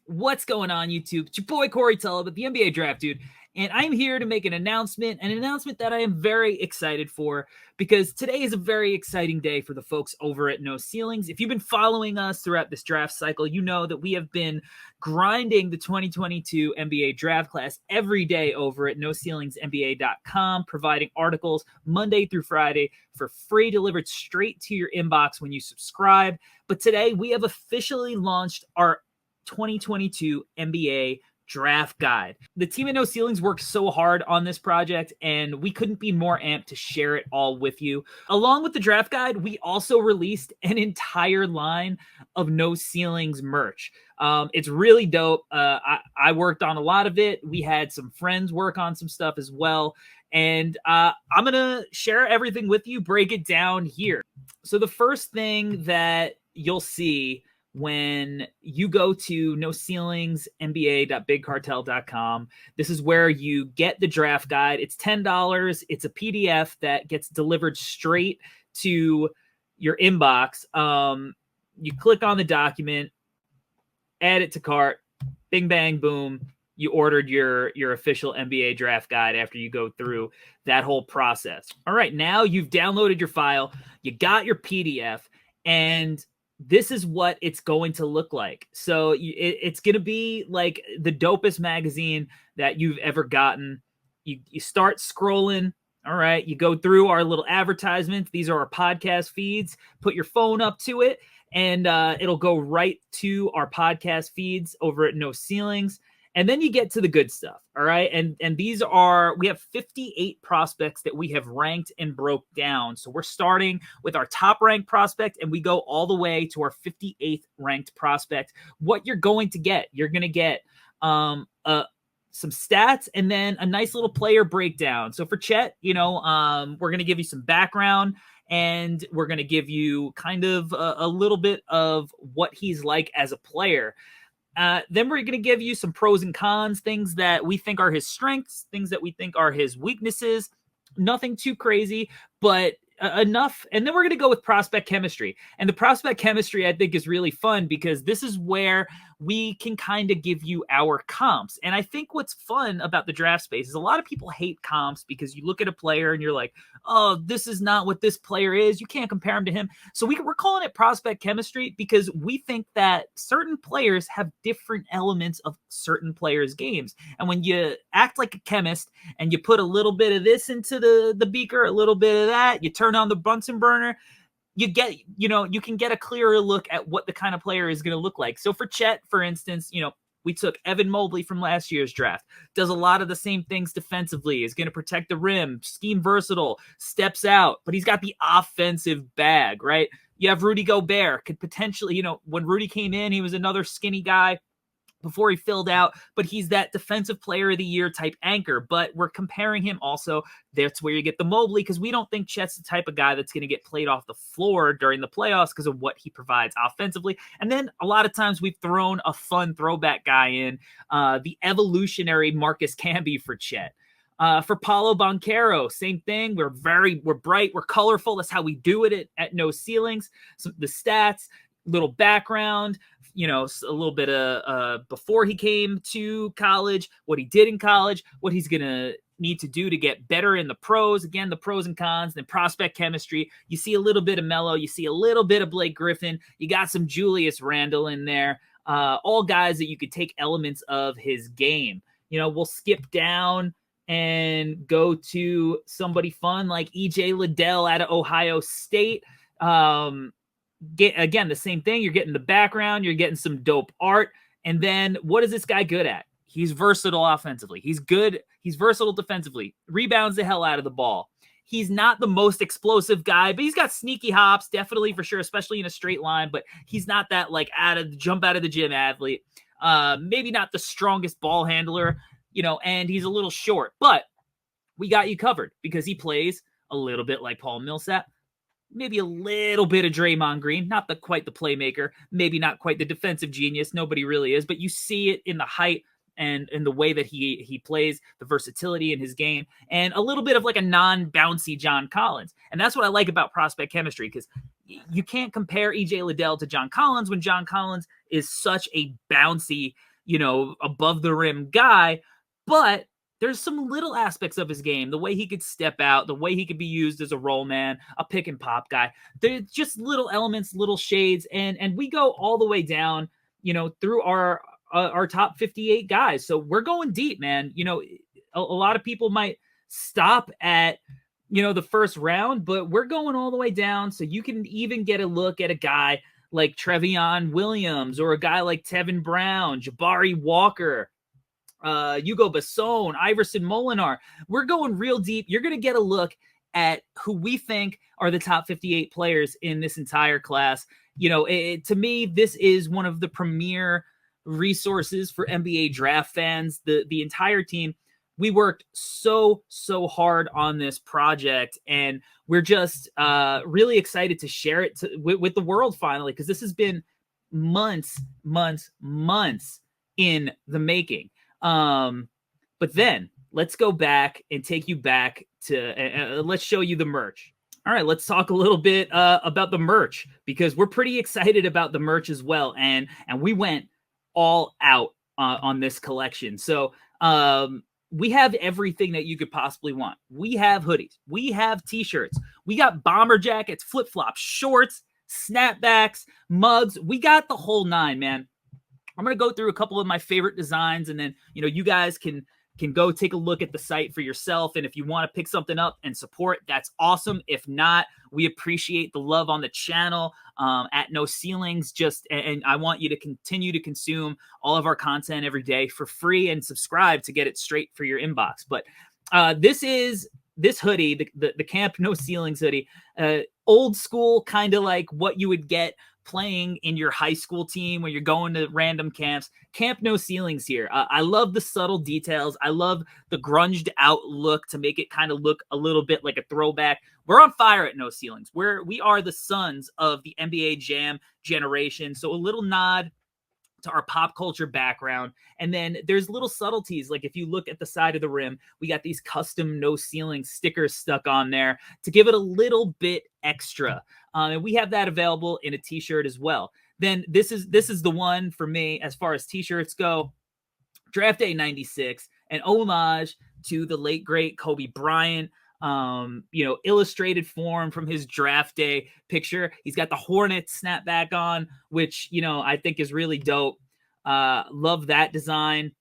What's going on, YouTube? It's your boy Corey Tullivan, the NBA Draft Dude, and I'm here to make an announcement that I am very excited for because today is a very exciting day for the folks over at No Ceilings. If you've been following us throughout this draft cycle, you know that we have been grinding the 2022 NBA draft class every day over at NoCeilingsNBA.com, providing articles Monday through Friday for free, delivered straight to your inbox when you subscribe. But today we have officially launched our 2022 NBA Draft Guide. The team at No Ceilings worked so hard on this project, and we couldn't be more amped to share it all with you. Along with the Draft Guide, we also released an entire line of No Ceilings merch. It's really dope. I worked on a lot of it. We had some friends work on some stuff as well. And I'm going to share everything with you, break it down here. So the first thing that you'll see when you go to NoCeilingsNBA.BigCartel.com, this is where you get the draft guide. It's $10. It's a PDF that gets delivered straight to your inbox. You click on the document, add it to cart, bing, bang, boom. You ordered your official NBA draft guide after you go through that whole process. All right, now you've downloaded your file, you got your PDF, and this is what it's going to look like. So it's going to be like the dopest magazine that you've ever gotten. You start scrolling. All right. You go through our little advertisements. These are our podcast feeds. Put your phone up to it, and it'll go right to our podcast feeds over at No Ceilings. And then you get to the good stuff. All right. And these are, we have 58 prospects that we have ranked and broke down. So we're starting with our top ranked prospect, and we go all the way to our 58th ranked prospect. What you're going to get, you're going to get some stats and then a nice little player breakdown. So for Chet, we're going to give you some background, and we're going to give you kind of a little bit of what he's like as a player. Then we're going to give you some pros and cons, things that we think are his strengths, things that we think are his weaknesses. Nothing too crazy, but enough. And then we're going to go with prospect chemistry. And the prospect chemistry, I think, is really fun because this is where we can kind of give you our comps. And I think what's fun about the draft space is a lot of people hate comps because you look at a player and you're like, oh, this is not what this player is. You can't compare him to him. So we're calling it prospect chemistry because we think that certain players have different elements of certain players' games. And when you act like a chemist and you put a little bit of this into the beaker, a little bit of that, you turn on the Bunsen burner, you can get a clearer look at what the kind of player is going to look like. So for Chet, for instance, we took Evan Mobley from last year's draft, does a lot of the same things defensively, is going to protect the rim, scheme versatile, steps out, but he's got the offensive bag, right? You have Rudy Gobert, could potentially, when Rudy came in, he was another skinny guy before he filled out, but he's that defensive player of the year type anchor. But we're comparing him also. That's where you get the Mobley, because we don't think Chet's the type of guy that's going to get played off the floor during the playoffs because of what he provides offensively. And then a lot of times we've thrown a fun throwback guy in, the evolutionary Marcus Camby for Chet. For Paolo Banchero, same thing. We're bright, we're colorful. That's how we do it at No Ceilings. So the stats, little background, a little bit of before he came to college, what he did in college, what he's going to need to do to get better in the pros. Again, the pros and cons, then prospect chemistry. You see a little bit of Melo. You see a little bit of Blake Griffin. You got some Julius Randle in there. All guys that you could take elements of his game. We'll skip down and go to somebody fun like EJ Liddell out of Ohio State. Again, the same thing. You're getting the background, you're getting some dope art. And then what is this guy good at? He's versatile offensively. He's good. He's versatile defensively. Rebounds the hell out of the ball. He's not the most explosive guy, but he's got sneaky hops, definitely for sure, especially in a straight line. But he's not that like jump out of the gym athlete. Maybe not the strongest ball handler, and he's a little short. But we got you covered because he plays a little bit like Paul Millsap. Maybe a little bit of Draymond Green, not quite the playmaker, maybe not quite the defensive genius. Nobody really is, but you see it in the height and in the way that he plays, the versatility in his game, and a little bit of like a non-bouncy John Collins. And that's what I like about prospect chemistry, because you can't compare EJ Liddell to John Collins when John Collins is such a bouncy above the rim guy, but there's some little aspects of his game, the way he could step out, the way he could be used as a roll man, a pick and pop guy. There's just little elements, little shades, and we go all the way down, through our top 58 guys. So we're going deep, man. A lot of people might stop at the first round, but we're going all the way down. So you can even get a look at a guy like Trevion Williams or a guy like Tevin Brown, Jabari Walker, Hugo Basson, Iverson Molinar. We're going real deep. You're going to get a look at who we think are the top 58 players in this entire class. To me, this is one of the premier resources for NBA draft fans. The entire team, we worked so hard on this project, and we're just really excited to share it with the world finally, because this has been months in the making. But then let's go back and take you back to let's show you the merch. All right, let's talk a little bit about the merch, because we're pretty excited about the merch as well, and we went all out on this collection. So we have everything that you could possibly want. We have hoodies, we have t-shirts, we got bomber jackets, flip-flops, shorts, snapbacks, mugs. We got the whole nine, man. I'm going to go through a couple of my favorite designs, and then, you guys can go take a look at the site for yourself. And if you want to pick something up and support, that's awesome. If not, we appreciate the love on the channel at No Ceilings. And I want you to continue to consume all of our content every day for free and subscribe to get it straight for your inbox. But this hoodie, the Camp No Ceilings hoodie, old school, kind of like what you would get playing in your high school team when you're going to random camps. Camp No Ceilings here. I love the subtle details. I love the grunged out look to make it kind of look a little bit like a throwback. We're on fire at No Ceilings. We are the sons of the NBA Jam generation. So a little nod to our pop culture background. And then there's little subtleties. Like if you look at the side of the rim, we got these custom No Ceiling stickers stuck on there to give it a little bit extra. And we have that available in a t-shirt as well. Then this is the one for me as far as t-shirts go. Draft Day 96, an homage to the late great Kobe Bryant. Illustrated form from his draft day picture. He's got the Hornets snapback on, which, I think is really dope. Love that design.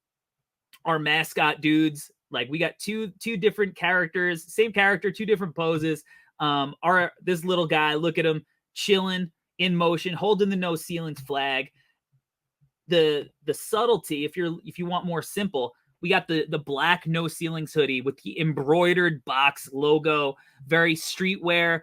Our mascot dudes, like we got two different characters, same character, two different poses. This little guy, look at him chilling in motion, holding the No Ceilings flag. The subtlety, if you want more simple, we got the black No Ceilings hoodie with the embroidered box logo, very streetwear,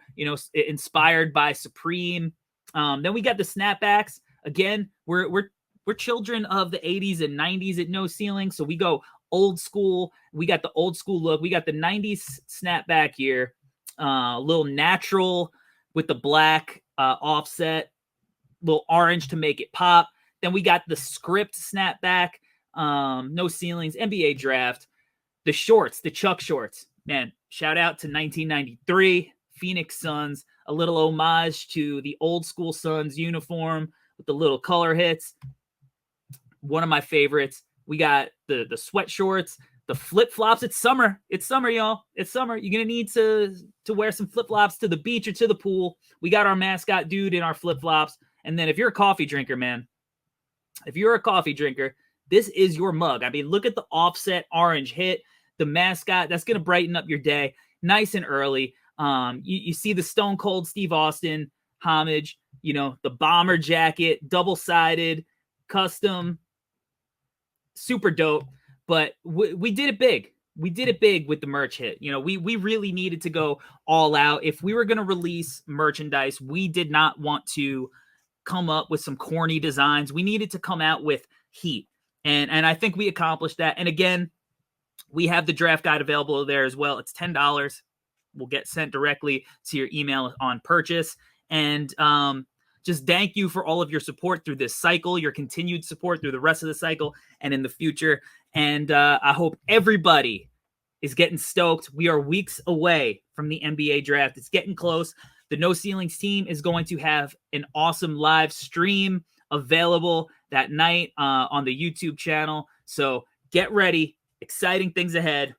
inspired by Supreme. Then we got the snapbacks. Again, we're children of the 80s and 90s at No Ceilings, so we go old school. We got the old school look. We got the 90s snapback here, a little natural with the black offset, little orange to make it pop. Then we got the script snapback. No Ceilings, NBA draft, the shorts, the Chuck shorts, man, shout out to 1993 Phoenix Suns, a little homage to the old school Suns uniform with the little color hits. One of my favorites. We got the sweat shorts, the flip-flops. It's summer, y'all. It's summer. You're going to need to wear some flip-flops to the beach or to the pool. We got our mascot dude in our flip-flops. And then if you're a coffee drinker, man, this is your mug. I mean, look at the offset orange hit, the mascot. That's going to brighten up your day nice and early. You see the Stone Cold Steve Austin homage, the bomber jacket, double-sided, custom, super dope. But we did it big. We did it big with the merch hit. We really needed to go all out. If we were going to release merchandise, we did not want to come up with some corny designs. We needed to come out with heat. And I think we accomplished that. And again, we have the draft guide available there as well. It's $10. Will get sent directly to your email on purchase. And just thank you for all of your support through this cycle, your continued support through the rest of the cycle and in the future. And I hope everybody is getting stoked. We are weeks away from the NBA draft. It's getting close. The No Ceilings team is going to have an awesome live stream available that night on the YouTube channel. So get ready. Exciting things ahead.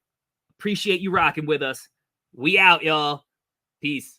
Appreciate you rocking with us. We out, y'all. Peace.